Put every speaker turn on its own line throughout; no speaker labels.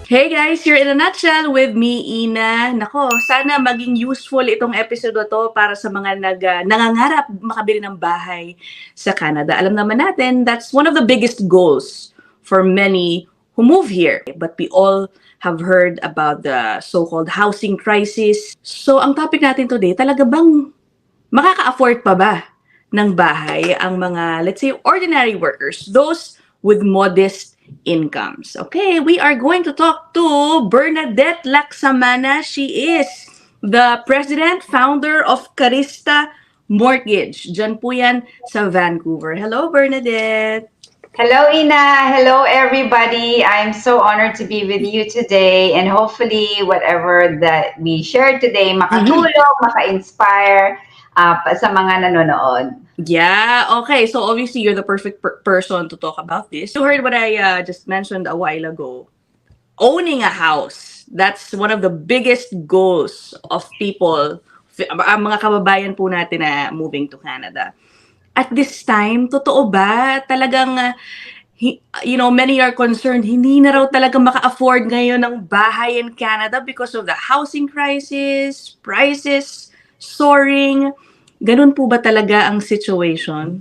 Hey guys, you're in a nutshell with me, Ina. Nako, sana maging useful itong episode na to para sa mga nangangarap makabili ng bahay sa Canada. Alam naman natin, that's one of the biggest goals for many who move here. But we all have heard about the so-called housing crisis. So, ang topic natin today, talaga bang makaka-afford pa ba ng bahay ang mga, let's say, ordinary workers, those with modest incomes? Okay, we are going to talk to Bernadette Laksamana. She is the president, founder of Carista Mortgage. Diyan po yan sa Vancouver. Hello, Bernadette.
Hello, Ina. Hello, everybody. I'm so honored to be with you today. And hopefully, whatever that we share today, makatulong, maka-inspire sa mga nanonood.
Yeah, okay. So obviously you're the perfect person to talk about this. You heard what I just mentioned a while ago. Owning a house, that's one of the biggest goals of people, ang mga kababayan po natin na moving to Canada. At this time, totoo ba? Talagang, many are concerned, hindi na raw talaga maka-afford ngayon ng bahay in Canada because of the housing crisis, prices soaring. Ganun po ba talaga ang situation?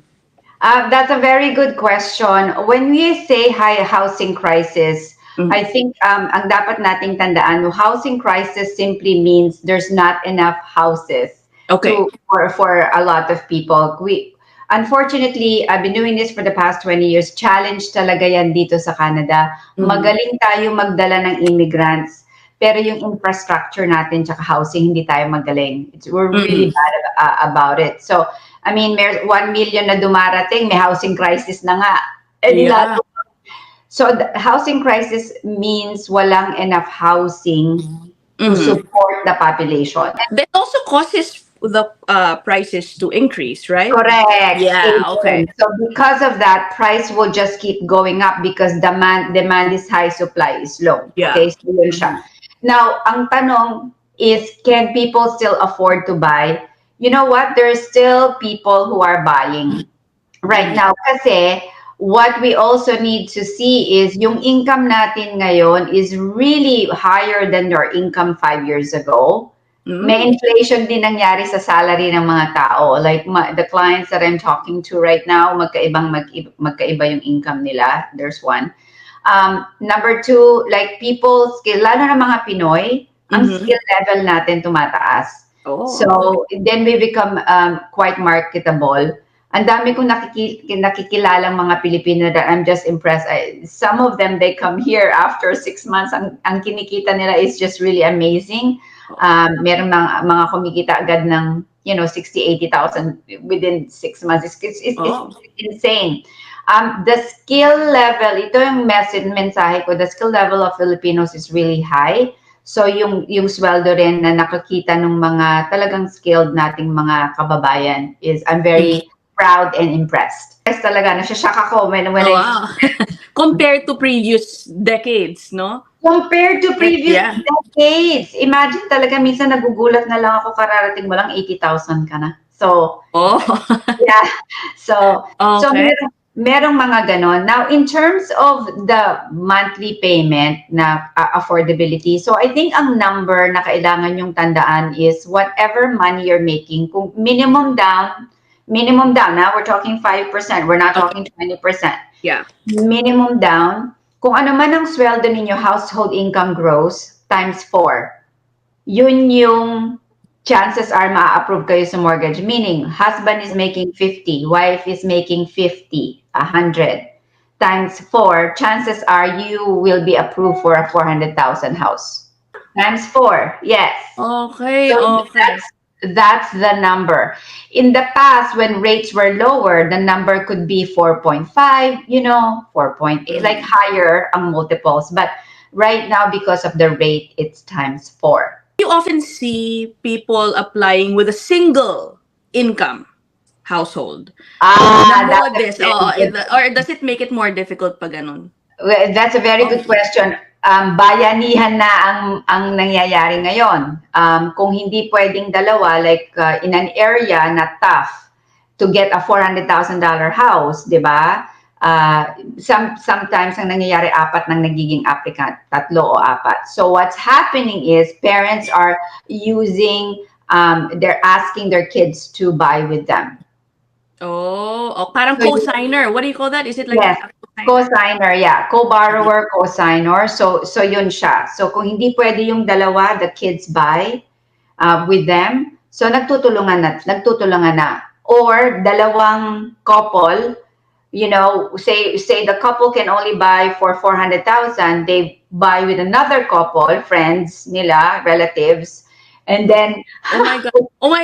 That's a very good question. When we say high housing crisis, I think ang dapat nating tandaan, housing crisis simply means there's not enough houses
Okay.
for a lot of people. Unfortunately, I've been doing this for the past 20 years. Challenge talaga yan dito sa Canada. Magaling tayo magdala ng immigrants, pero yung infrastructure natin tsaka housing, hindi tayo magaling. We're really bad about it. So, I mean, may 1 million na dumarating, may housing crisis na nga.
Yeah.
So, the housing crisis means walang enough housing to support the population.
That also causes the prices to increase, right?
Correct.
Yeah, okay.
So because of that, price will just keep going up because demand is high, supply is low.
Yeah.
Okay, so yun siya. Now, ang tanong is, can people still afford to buy? You know what? There's still people who are buying right now kasi what we also need to see is yung income natin ngayon is really higher than your income 5 years ago. May inflation din nangyari sa salary ng mga tao. Like the clients that I'm talking to right now, magkaiba yung income nila. There's one. Number two, like people's skill, lalo na mga Pinoy, ang skill level natin tumataas. So then we become quite marketable. Ang dami kong nakikilalang mga Pilipino that I'm just impressed. Some of them, they come here after 6 months. Ang kinikita nila is just really amazing. Meron mga kumikita agad ng 60,000, 80,000 within 6 months. It's insane. The skill level, ito yung mensahe ko, the skill level of Filipinos is really high. So yung sweldo rin na nakakita ng mga talagang skilled nating mga kababayan is, I'm very proud and impressed. Yes, talaga, nasya-shock ako when
wow. Compared to previous decades, no?
Compared to previous decades. Imagine talaga, minsan nagugulat na lang ako, kararating mo lang 80,000 ka na. So, yeah. So, so merong mga ganon. Now, in terms of the monthly payment na affordability, so I think ang number na kailangan yung tandaan is whatever money you're making, kung minimum down, now we're talking 5%, we're not talking 20%.
Yeah.
Minimum down, kung ano man ang sweldo ninyo, household income gross, times 4. Yun yung chances are ma-approve kayo sa mortgage. Meaning, husband is making 50, wife is making 50, 100. Times 4, chances are you will be approved for a 400,000 house. Times 4, yes.
Okay,
so that's the number. In the past, when rates were lower, the number could be 4.5, 4.8, like higher ang multiples. But right now, because of the rate, it's times 4.
You often see people applying with a single income household. Or does it make it more difficult pag ganun?
Well, that's a very good question. Bayanihan na ang nangyayari ngayon. Kung hindi pwedeng dalawa, like in an area na tough to get a $400,000 house, di ba? sometimes ang nangyayari apat nang nagiging applicant, 3 o 4. So what's happening is parents are using, they're asking their kids to buy with them.
Parang
So
co-signer. What do you call that? Is it like
yes,
a co-signer?
co-signer, yeah. Co-borrower, co-signer. So yun siya. So kung hindi pwede yung dalawa, the kids buy with them. So nagtutulungan na. Or dalawang couple, you know, say the couple can only buy for 400,000, they buy with another couple, friends nila, relatives, and then
Oh my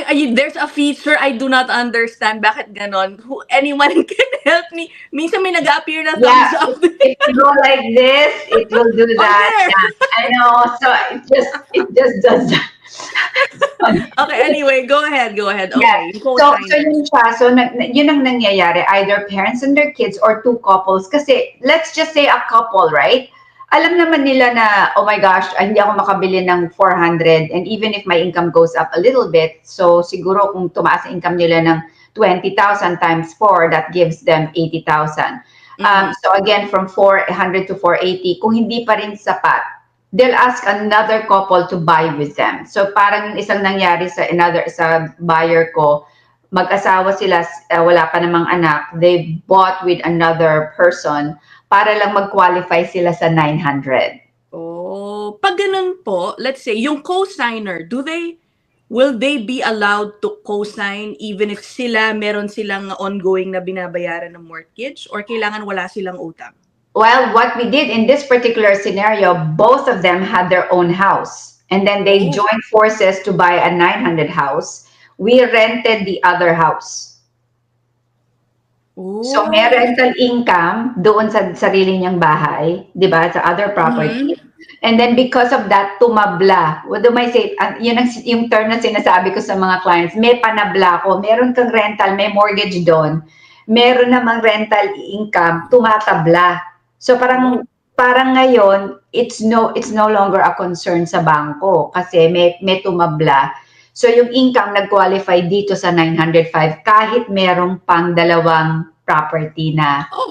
God. There's a feature I do not understand. Bakit ganon? Anyone can help me. Minsan may nag-appear na thumbs
yeah,
up.
if you go like this, it will do
Oh,
that.
there.
Yeah, I know. So it just does that.
Okay, anyway, go ahead.
Yeah.
Okay, yung
So
co-signers.
yun siya. So yun ang nangyayari, either parents and their kids or two couples. Kasi let's just say a couple, right? Alam naman nila na, oh my gosh, hindi ako makabili ng 400, and even if my income goes up a little bit, so siguro kung tumaas ang income nila ng 20,000 times 4, that gives them 80,000. So again, from 400 to 480, kung hindi pa rin sapat, they'll ask another couple to buy with them. So parang yung isang nangyari sa buyer ko, mag-asawa sila, wala pa namang anak, they bought with another person para lang mag-qualify sila sa 900.
Pag ganun po, let's say, yung co-signer, will they be allowed to co-sign even if meron silang ongoing na binabayaran ng mortgage, or kailangan wala silang utang?
Well, what we did in this particular scenario, both of them had their own house, and then they joined forces to buy a 900 house. We rented the other house. So may rental income doon sa sarili niyang bahay, 'di ba, sa other property. And then because of that, tumabla. What do I say? Yun yung term na sinasabi ko sa mga clients, may panabla ko. Meron kang rental, may mortgage doon. Meron namang rental income, tumatabla. So parang ngayon, it's no longer a concern sa bangko kasi may tumabla. So yung income nag-qualify dito sa 905 kahit merong pang dalawang property na.
Oh.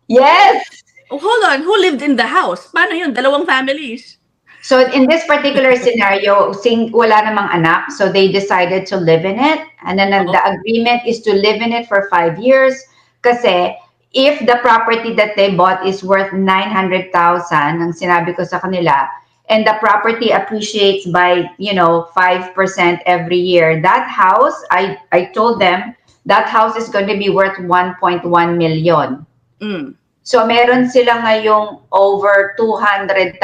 Yes!
Oh, hold on. Who lived in the house? Paano yun? Dalawang families?
So in this particular scenario, wala namang anak, so they decided to live in it. And then the agreement is to live in it for 5 years. Kasi if the property that they bought is worth 900,000, ang sinabi ko sa kanila, and the property appreciates by, 5% every year, that house, I told them, that house is going to be worth 1.1 million. So meron sila ngayong over 200,000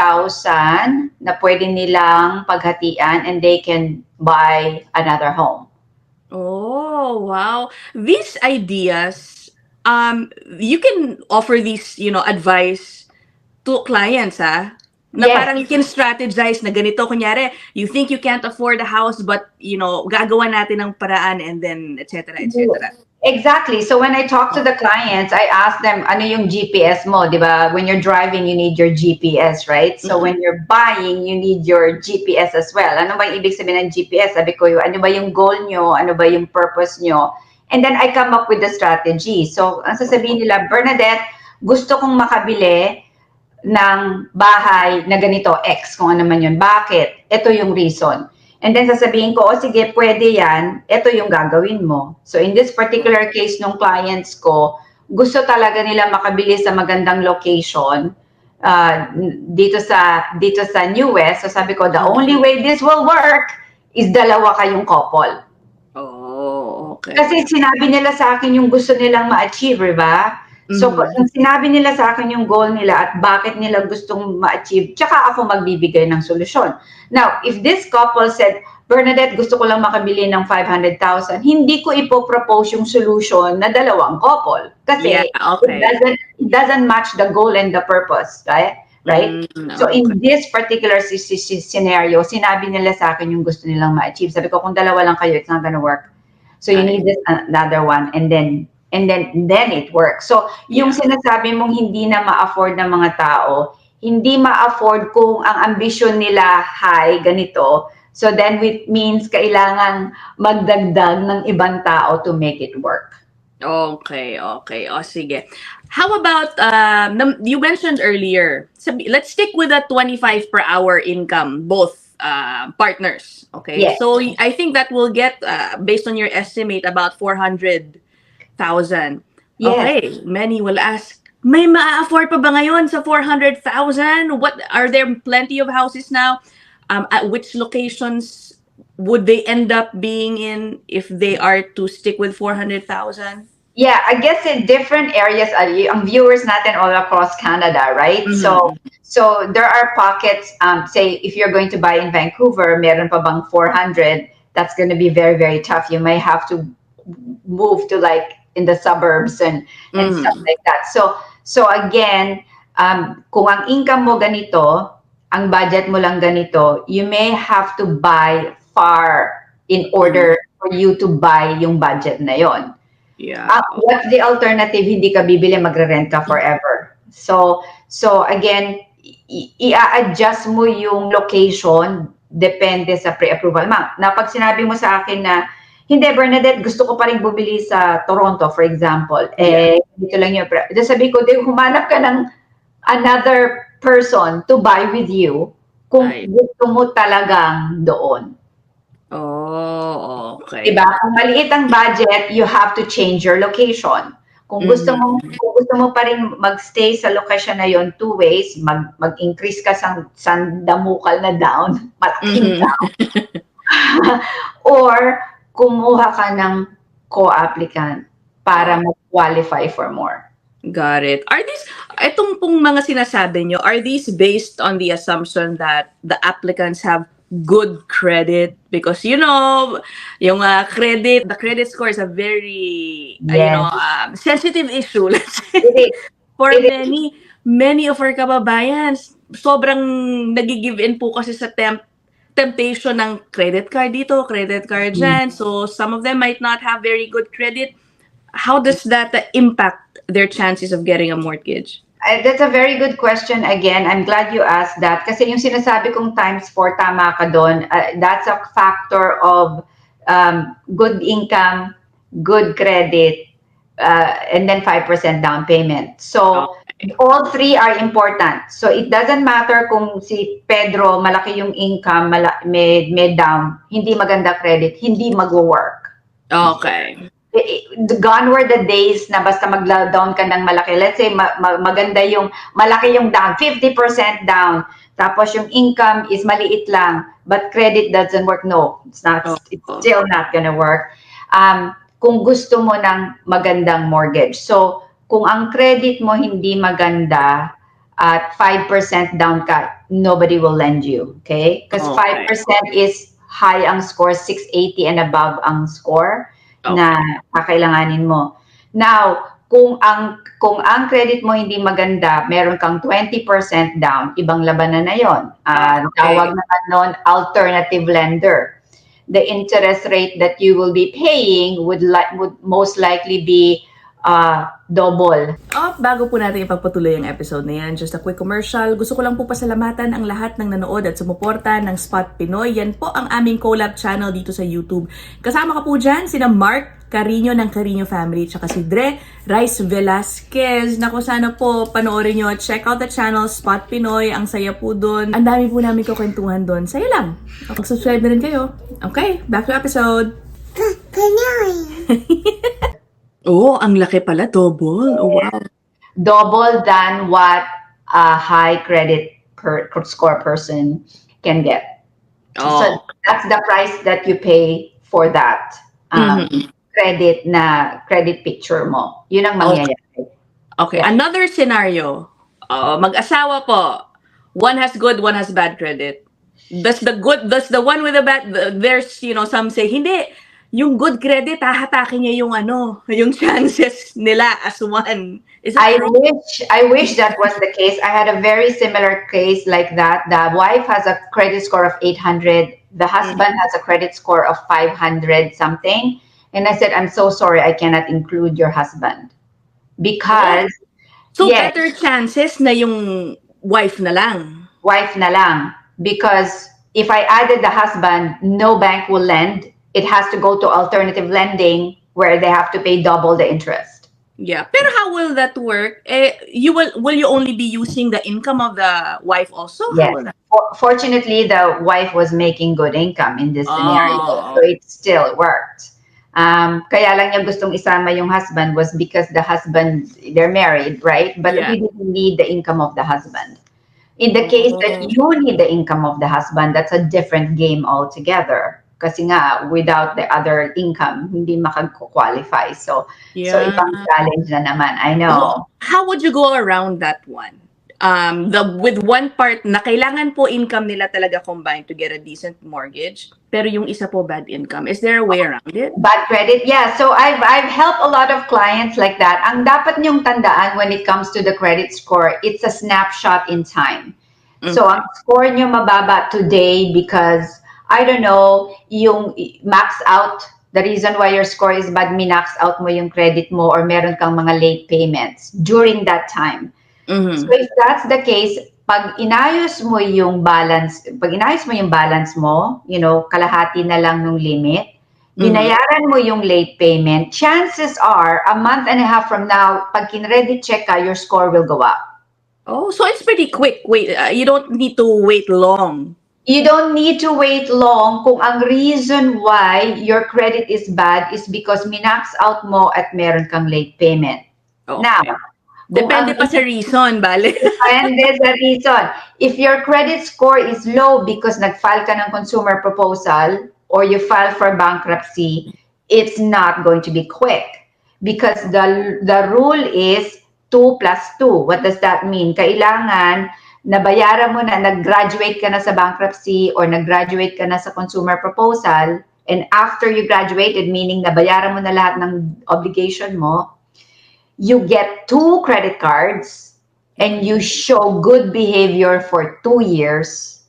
na pwede nilang paghatian, and they can buy another home.
Oh, wow. These ideas, you can offer these, advice to clients, na
Yes.
parang you can strategize na ganito, kunyari, you think you can't afford a house, but, gagawa natin ng paraan, and then, etc., etc.
Exactly. So when I talk to the clients, I ask them, ano yung GPS mo, di ba? When you're driving, you need your GPS, right? So when you're buying, you need your GPS as well. Ano ba yung ibig sabihin ng GPS? Sabi ko, ano ba yung goal nyo? Ano ba yung purpose nyo? And then I come up with the strategy. So ang sasabihin nila, Bernadette, gusto kong makabili ng bahay na ganito, X, kung ano man yun. Bakit? Ito yung reason. And then sasabihin ko, sige, pwede yan, ito yung gagawin mo. So in this particular case nung clients ko, gusto talaga nila makabili sa magandang location dito sa New West. So sabi ko, the only way this will work is dalawa kayong couple.
Oh, okay.
Kasi sinabi nila sa akin yung gusto nilang ma-achieve, diba? So, kung sinabi nila sa akin yung goal nila at bakit nila gustong ma-achieve, tsaka ako magbibigay ng solusyon. Now, if this couple said, Bernadette, gusto ko lang makabili ng 500,000, hindi ko ipopropose yung solution na dalawang couple. Kasi it doesn't match the goal and the purpose, right? So, in this particular scenario, sinabi nila sa akin yung gusto nilang ma-achieve. Sabi ko, kung dalawa lang kayo, it's not gonna work. So, you need this another one, and then it works. So, yung sinasabi mong hindi na ma-afford ng mga tao, hindi ma-afford kung ang ambisyon nila high, ganito. So, then it means kailangan magdagdag ng ibang tao to make it work.
Okay, okay. O, sige. How about, you mentioned earlier, let's stick with a 25 per hour income, both partners. Okay,
Yes.
so I think that will get, based on your estimate, about 400,000.
Yes.
Okay, many will ask, may ma-afford pa ba ngayon sa 400,000? What, are there plenty of houses now? At which locations would they end up being in if they are to stick with 400,000?
Yeah, I guess in different areas, ang viewers natin all across Canada, right?
Mhm.
So there are pockets, say if you're going to buy in Vancouver, meron pa bang 400, that's going to be very, very tough. You may have to move to like in the suburbs and stuff
Mhm.
like that. So again, kung ang income mo ganito, ang budget mo lang ganito, you may have to buy far in
Mhm.
order for you to buy yung budget na yon.
Yeah.
What's the alternative? Hindi ka bibili, magre-rent ka forever. So again, i-adjust mo yung location depende sa pre-approval. Na pag sinabi mo sa akin na, hindi, Bernadette, gusto ko pa rin bumili sa Toronto, for example,
Yeah.
dito lang yung, sabi ko, di, humanap ka ng another person to buy with you kung
Ay.
gusto mo talagang doon.
Oh, okay.
Diba? Kung maliit ang budget, you have to change your location.
Mhm.
Kung gusto mo pa rin magstay sa location na yon, two ways, mag-increase ka sa damukal na down, malaking
Mhm.
down, or kumuha ka ng co-applicant para
Oh,
mag-qualify for more.
got it. Are these, itong pong mga sinasabi nyo, are these based on the assumption that the applicants have good credit? Because, yung credit, the credit score is a very,
Yes,
sensitive issue, let's say.
it is.
For
It is.
many of our kababayan, sobrang nag-give in po kasi sa temptation ng credit card dito, credit card dyan. So, some of them might not have very good credit. How does that impact their chances of getting a mortgage?
That's a very good question again. I'm glad you asked that kasi yung sinasabi kong times 4, tama ka doon. That's a factor of good income, good credit, and then 5% down payment. So
Okay.
all three are important. So it doesn't matter kung si Pedro malaki yung income, may down, hindi maganda credit, hindi mag-work.
Okay.
Gone were the days na basta mag-down ka ng malaki. Let's say maganda yung malaki yung down, 50% down. Tapos yung income is maliit lang, but credit doesn't work. No,
Oh,
it's still not gonna work. Kung gusto mo ng magandang mortgage. So, kung ang credit mo hindi maganda at 5% down ka, nobody will lend you. Okay? Because
okay.
5% is high ang score, 680 and above ang score na
Okay.
kakailanganin mo. Now, kung ang credit mo hindi maganda, meron kang 20% down, ibang labanan na 'yon.
Okay.
Tawag naman nun alternative lender. The interest rate that you will be paying would most likely be double.
Bago po natin ipagpatuloy ang episode na yan, just a quick commercial. Gusto ko lang po pasalamatan ang lahat ng nanood at sumuporta ng Spot Pinoy. Yan po ang aming collab channel dito sa YouTube. Kasama ka po dyan, sina Mark Carino ng Carino Family, tsaka si Dre Rice Velasquez. Naku, sana po panoorin nyo. Check out the channel, Spot Pinoy. Ang saya po doon. Ang dami po namin kukwentuhan doon. Saya lang. Mag-subscribe na rin kayo. Okay, back to episode.
Pinoy.
Oh, ang laki pala, double. Oh, wow.
Double than what a high credit score person can get. So
Oh.
that's the price that you pay for that
Mhm.
credit picture mo. Yun ang mangyayari.
Okay,
Yeah.
another scenario. Mag-asawa po. One has good, one has bad credit. Does the one with the bad, there's, some say, hindi. Yung good credit, hahatakin niya yung chances nila as one. Is it true?
I wish that was the case. I had a very similar case like that. The wife has a credit score of 800. The husband has a credit score of 500 something. And I said, I'm so sorry, I cannot include your husband. Because,
So,
yes,
better chances na yung wife na lang.
wife na lang. Because if I added the husband, no bank will lend. It has to go to alternative lending. where they have to pay double the interest.
Yeah. Pero how will that work? Will you only be using the income of the wife also? How
Yes.
will that?
Fortunately, the wife was making good income in this scenario, so
Oh,
it still worked. Kaya lang niya gustong isama yung husband was because the husband, they're married, right? But
yeah.
we didn't need the income of the husband. In the case that
Oh,
you need the income of the husband, that's a different game altogether. Kasi nga, without the other income, hindi makag-qualify. So
yeah.
ibang challenge na naman. I
Well,
know.
how would you go around that one? The with one part na kailangan po income nila talaga combined to get a decent mortgage, pero yung isa po bad income. Is there a way around it?
Bad credit, yeah. So I've helped a lot of clients like that. Ang dapat niyong tandaan when it comes to the credit score, it's a snapshot in time. So
Okay.
ang score niyo mababa today because I don't know, yung max out, the reason why your score is bad, minax out mo yung credit mo or meron kang mga late payments during that time. So
Mm-hmm.
if that's the case, pag inayos mo yung balance, you know, kalahati na lang ng limit,
Mm-hmm.
binayaran mo yung late payment, chances are, a month and a half from now, pag kinready check ka, your score will go up.
Oh, so it's pretty quick. Wait, you don't need to wait long.
You don't need to wait long kung ang reason why your credit is bad is because minax out mo at meron kang late payment. Now,
Okay.
kung
Depende
ang
pa sa reason, bale.
and there's a reason. If your credit score is low because nag-file ka ng consumer proposal or you file for bankruptcy, it's not going to be quick because the rule is 2 plus 2. What does that mean? Kailangan nabayaran mo na, nag-graduate ka na sa bankruptcy or nag-graduate ka na sa consumer proposal, and after you graduated, meaning nabayaran mo na lahat ng obligation mo, you get 2 credit cards and you show good behavior for 2 years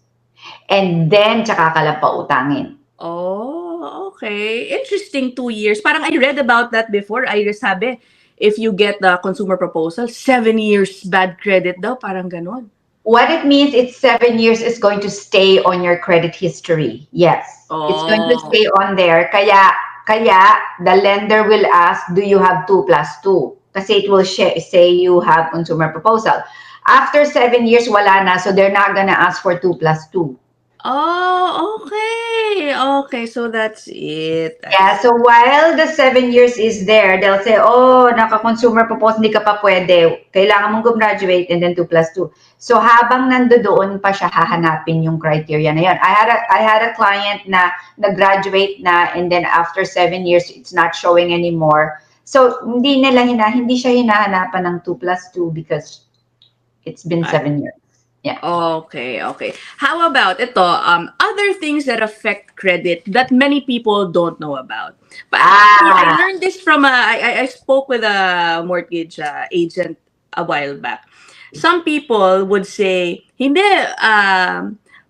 and then tsaka ka lang pautangin.
Oh, okay. Interesting 2 years. Parang I read about that before. I sabi, if you get the consumer proposal, 7 years bad credit daw. Parang ganon.
What it means, it's 7 years is going to stay on your credit history. Yes, it's going to
Oh.
stay on there. Kaya the lender will ask, do you have 2 plus 2? Kasi it will say you have consumer proposal. After 7 years, wala na. So they're not gonna ask for 2 plus 2.
Oh, okay. Okay, so that's it.
Yeah, so while the 7 years is there, they'll say, oh, naka-consumer proposal, hindi ka pa pwede. Kailangan mong gumraduate and then 2 plus 2. So habang nandoon pa siya, hahanapin yung criteria na yun. I had a client na nag-graduate na and then after 7 years, it's not showing anymore. So hindi siya hinahanapan ng 2 plus 2 because it's been 7 years. Yeah.
Okay, okay. How about ito, other things that affect credit that many people don't know about? But I learned this from I spoke with a mortgage agent a while back. Some people would say, hindi,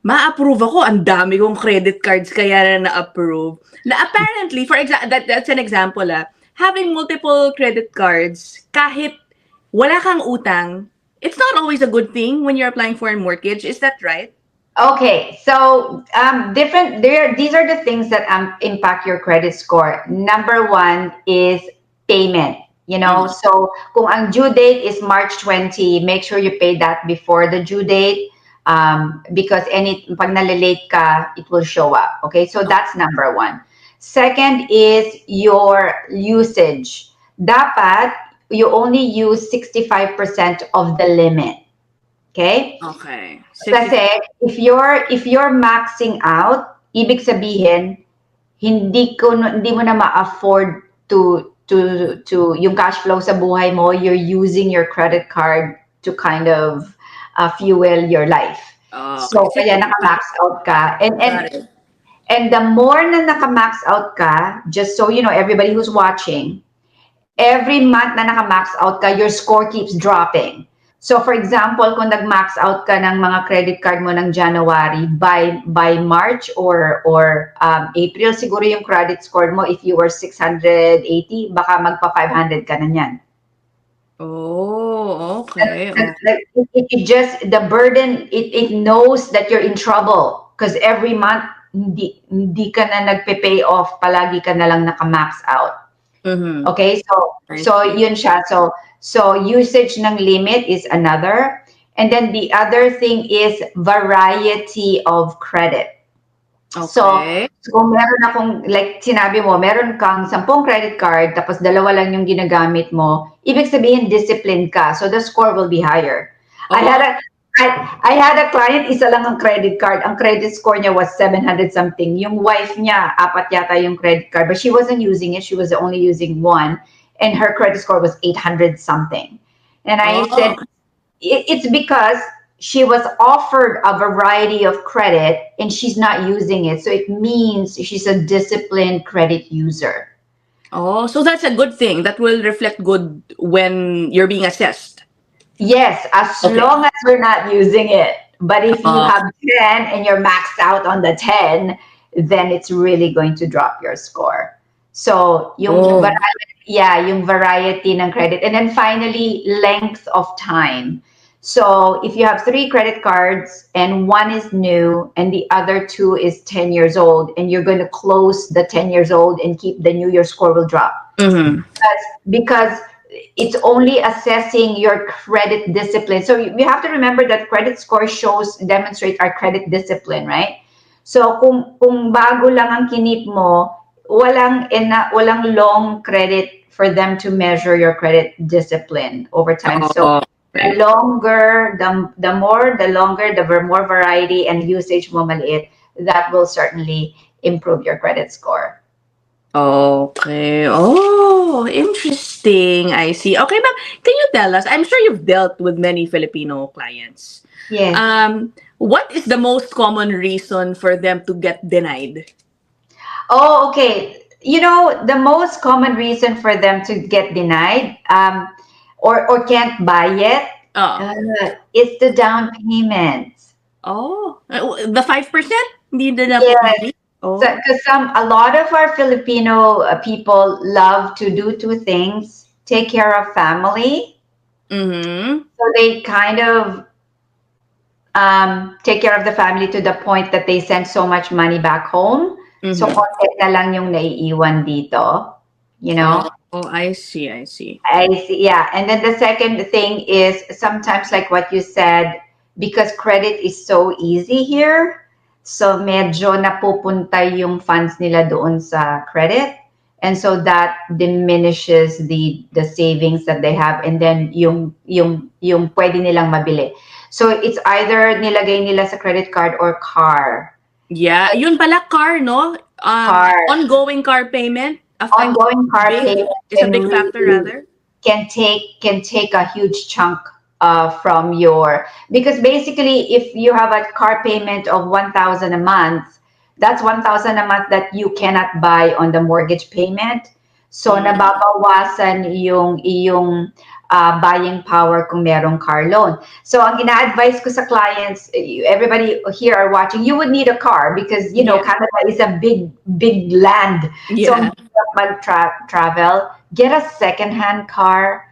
ma-approve ako, ang dami kong credit cards kaya na-approve. Na apparently, for example, that's an example having multiple credit cards, kahit wala kang utang, it's not always a good thing when you're applying for a mortgage. Is that right?
Okay, so these are the things that impact your credit score. Number one is payment. You know, so kung ang due date is March 20, make sure you pay that before the due date, because pag nalilate ka, it will show up. Okay, so that's number one. Second is your usage. Dapat you only use 65% of the limit. Okay?
Okay.
Kasi if you're maxing out, ibig sabihin hindi mo na ma-afford to yung cash flow sa buhay mo, you're using your credit card to kind of fuel your life. So kaya naka-max out ka, and the more na naka-max out ka, just so you know, everybody who's watching, every month na naka-max out ka, your score keeps dropping. So for example, kung nag-max out ka ng mga credit card mo ng January, by March or April, siguro yung credit score mo, if you were 680, baka magpa 500 ka na niyan.
Oh, okay.
The burden, it knows that you're in trouble because every month, hindi ka na nagpe-pay off, palagi ka na lang naka-max out.
Mhm.
Okay,
I
so
see.
yun siya. So usage ng limit is another. And then the other thing is variety of credit. So,
Okay.
kung meron akong, like sinabi mo, meron kang 10 credit card, tapos dalawa lang yung ginagamit mo, ibig sabihin disciplined ka. So the score will be higher. I had
Oh.
a I had a client, isa lang ang credit card. Ang credit score niya was 700 something. Yung wife niya, apat yata yung credit card, but she wasn't using it. She was only using one, and her credit score was 800 something. And I said,
Oh.
it's because she was offered a variety of credit and she's not using it. So it means she's a disciplined credit user.
Oh, so that's a good thing. That will reflect good when you're being assessed.
Yes, as
Okay.
long as we're not using it. But if you
Uh,
have 10 and you're maxed out on the 10, then it's really going to drop your score. So,
oh.
yung variety ng credit. And then finally, length of time. So, if you have 3 credit cards and one is new and the other 2 is 10 years old, and you're going to close the 10 years old and keep the new, your score will drop.
Mhm.
Because it's only assessing your credit discipline. So we have to remember that credit score demonstrate our credit discipline, right? So kung bago lang ang kinip mo, walang long credit for them to measure your credit discipline over time. So
Oh,
the
okay.
longer, the more, the longer, the more variety and usage mo maliit, that will certainly improve your credit score.
Okay. Oh, interesting. I see. Okay, ma'am, can you tell us? I'm sure you've dealt with many Filipino clients.
Yes.
What is the most common reason for them to get denied?
Oh, okay. You know, the most common reason for them to get denied or can't buy it
Oh.
is the down payment.
Oh, the 5%? Hindi na dapat
Yes.
mabili?
So,
Oh.
because a lot of our Filipino people love to do 2 things: take care of family.
Mhm.
So they kind of take care of the family to the point that they send so much money back home. So,
Mhm.
konti na lang yung naiiwan dito, you know?
Oh, I see, I see.
I see. Yeah. And then the second thing is sometimes, like what you said, because credit is so easy here, so medyo napupunta yung funds nila doon sa credit. And so that diminishes the savings that they have, and then yung pwede nilang mabili. So it's either nilagay nila sa credit card or car.
Yeah, yun pala car, no?
Car.
Ongoing car payment affects
Ongoing car
big
payment
is a
can
big factor
really
rather.
can take a huge chunk from your, because basically if you have a car payment of 1,000 a month, that's 1,000 a month that you cannot buy on the mortgage payment. So
Mm.
nababawasan yung iyong buying power kung merong car loan. So ang ina-advise ko sa clients, everybody here are watching, you would need a car because
Yeah.
Canada is a big land. So
Yeah.
travel, get a second-hand car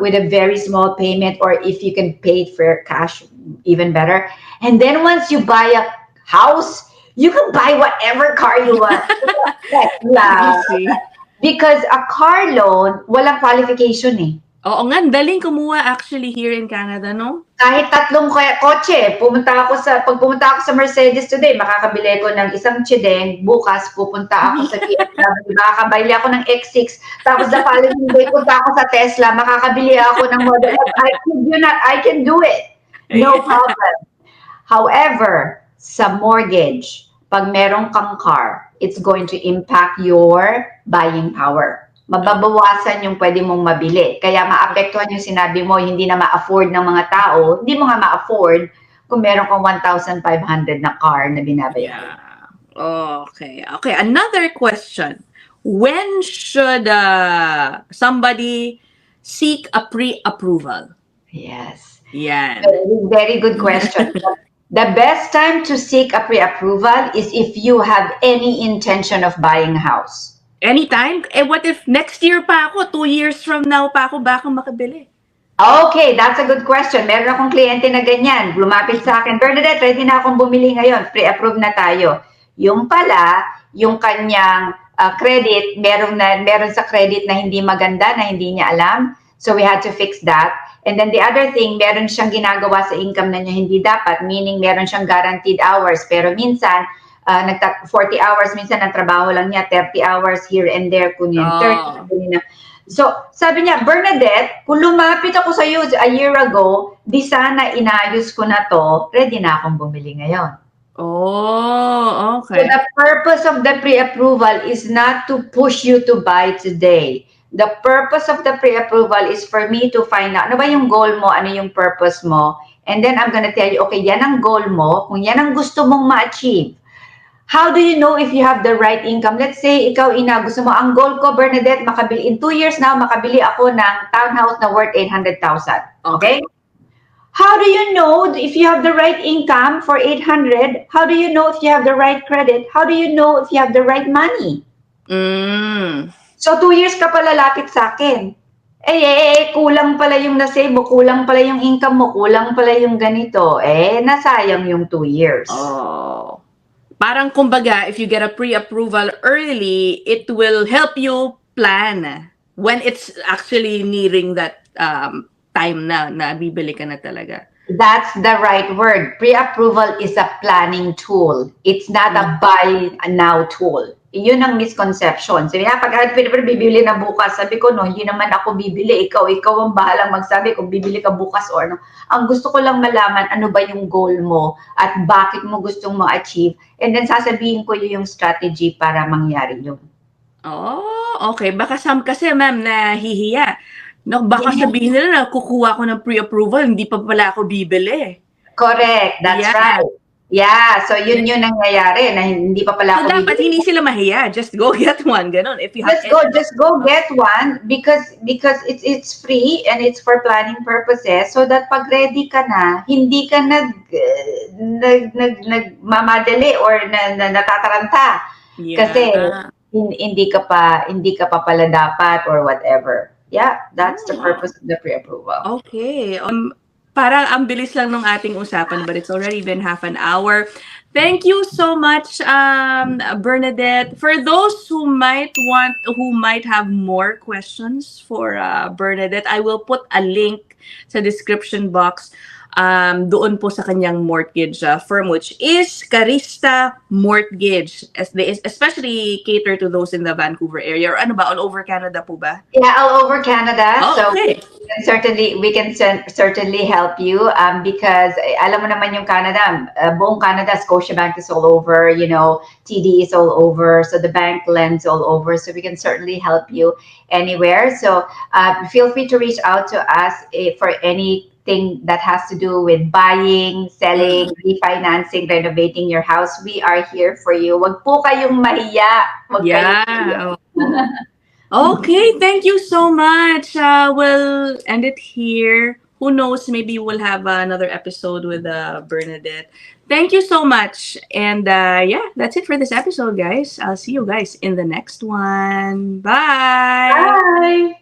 with a very small payment, or if you can pay it for cash, even better. And then once you buy a house, you can buy whatever car you want.
I
Tesla.
see.
Because a car loan, walang qualification eh.
Oo nga, daling kumuha actually here in Canada, no?
Kahit 3 kotse, pag pumunta ako sa Mercedes today, makakabili ko ng isang Chideng, bukas pupunta ako sa BMW, makakabili ako ng X6, tapos the following day punta ako sa Tesla, makakabili ako ng Model S. I can do it. No
Yeah.
problem. However, sa mortgage, pag meron kang car, it's going to impact your buying power. Mababawasan yung pwede mong mabili. Kaya maapektuhan yung sinabi mo, hindi na ma-afford ng mga tao. Hindi mo nga ma-afford kung meron kang 1,500 na car na binabayaran.
Yeah. Okay. Okay. Another question. When should somebody seek a pre-approval?
Yes.
Yan.
Very good question. The best time to seek a pre-approval is if you have any intention of buying a house.
Anytime? What if next year pa ako, 2 years from now pa ako, baka makabili?
Okay, that's a good question. Meron akong kliyente na ganyan. Lumapit sa akin, Bernadette, ready na akong bumili ngayon. Pre-approve na tayo. Yung pala, yung kanyang credit, meron sa credit na hindi maganda, na hindi niya alam. So we had to fix that. And then the other thing, meron siyang ginagawa sa income na niya hindi dapat, meaning meron siyang guaranteed hours. Pero minsan, 40 hours, minsan ang trabaho lang niya, 30 hours here and there, kunin 30, kunin na. So, sabi niya, Bernadette, kung lumapit ako sa iyo a year ago, di sana inayos ko na to, ready na akong bumili ngayon.
Oh,
So
okay.
the purpose of the pre-approval is not to push you to buy today. The purpose of the pre-approval is for me to find out, ano ba yung goal mo, ano yung purpose mo, and then I'm gonna tell you, okay, yan ang goal mo, kung yan ang gusto mong ma-achieve. How do you know if you have the right income? Let's say, ikaw, Ina, gusto mo, ang goal ko, Bernadette, makabili, in 2 years now, makabili ako ng townhouse na worth 800,000. Okay? How do you know if you have the right income for 800? How do you know if you have the right credit? How do you know if you have the right money? So, 2 years ka pa lalapit sa akin. Kulang pala yung nasave mo, kulang pala yung income mo, kulang pala yung ganito. Nasayang yung 2 years.
Oh. Parang kumbaga, if you get a pre-approval early, it will help you plan when it's actually nearing that time na bibili ka na talaga.
That's the right word. Pre-approval is a planning tool. It's not a buy now tool. Yun ang misconception. So, pag bibili na bukas, sabi ko, no, yun naman ako bibili. Ikaw ang bahalang magsabi kung bibili ka bukas or no. Ang gusto ko lang malaman, ano ba yung goal mo at bakit mo gustong ma-achieve. And then sasabihin ko yung strategy para mangyari yun.
Oh, okay. Baka kasi ma'am, nahihiya. No, baka sabihin nila na kukuha ko ng pre-approval, hindi pa pala ako bibili.
Correct. That's right. Yeah, so yun nangyayari na hindi pa pala
So
ako
dapat
bibili.
hindi sila mahiya. Just go get one, ganun. If you have
Just go get one because it's free and it's for planning purposes so that pag ready ka na, hindi ka nagmamadali or natataranta.
Yeah.
Kasi hindi ka pa pala dapat or whatever. Yeah, that's the purpose of the pre-approval.
Okay. Parang ang bilis lang ng ating usapan, but it's already been half an hour. Thank you so much, Bernadette. For those who might have more questions for Bernadette, I will put a link sa description box doon po sa kanyang mortgage firm, which is Carista Mortgage. As they especially cater to those in the Vancouver area. Or ano ba, all over Canada po ba?
Yeah, all over Canada.
Oh, okay.
So we can certainly help you because alam mo naman yung Canada, buong Canada, Scotiabank is all over, TD is all over, so the bank lends all over, so we can certainly help you anywhere. So feel free to reach out to us for anything that has to do with buying, selling, refinancing, renovating your house. We are here for you. Wag po kayong mahiya. Wag kayong mahiya.
Okay, thank you so much. We'll end it here. Who knows, maybe we'll have another episode with Bernadette. Thank you so much. And that's it for this episode, guys. I'll see you guys in the next one. Bye.
Bye.